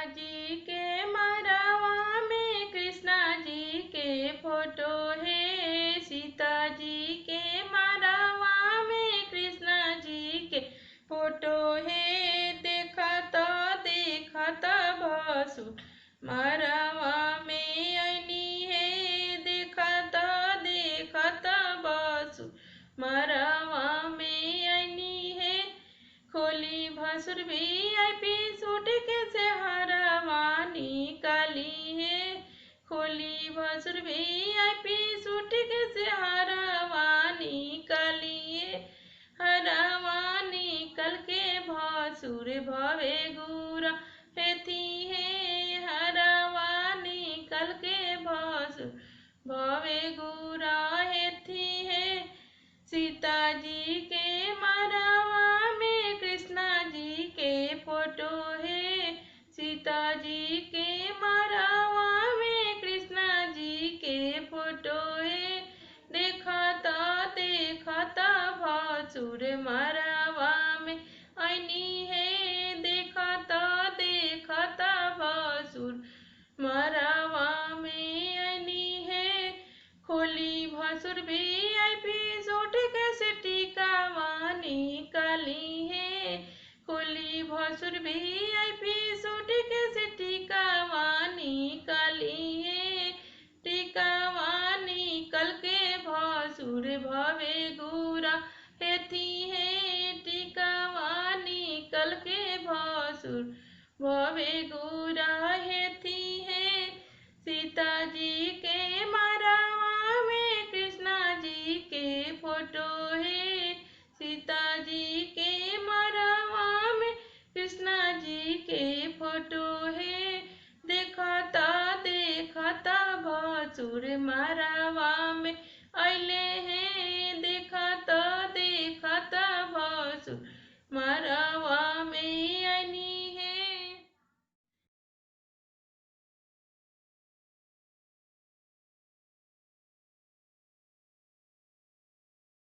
जी के मरवा में कृष्णा जी के फोटो है। सीता जी के मरवा में कृष्णा जी के फोटो है। देखत भसुर मरवा में अनी है। देखत भसुर मरवा में अनी है। खोली भसुर VIP सूट के से हरवा निकाली है। खोली भसुर VIP सूट के से हरवा निकाली है। हरवा निकल के भसुर भवे गुरा हेती है। हरवा निकल के भसुर भवे गुरा हेती है। सीता जी के मरवा में कृष्णा जी के फोटो है। सीता जी के मरवा में कृष्णा जी के फोटो है। देखता भसुर मरवा में अनी है। देखता भसुर मरवा में अनी है। खोली भसुर VIP सूट के से टिकावा निकाली है। खोली भसुर VIP सूट के से टिकावा निकाली है। टिकावा निकल के भसुर भवे गुरा हेती है। टिकावा निकल के भसुर भवे गुरा हेती है। सीता जी के मरवा में कृष्णा जी के फोटो है। सीता जी के मरवा में कृष्णा जी के फोटो है। देखता भसुर मरवा में अइले हैं। देखता भसुर मरवा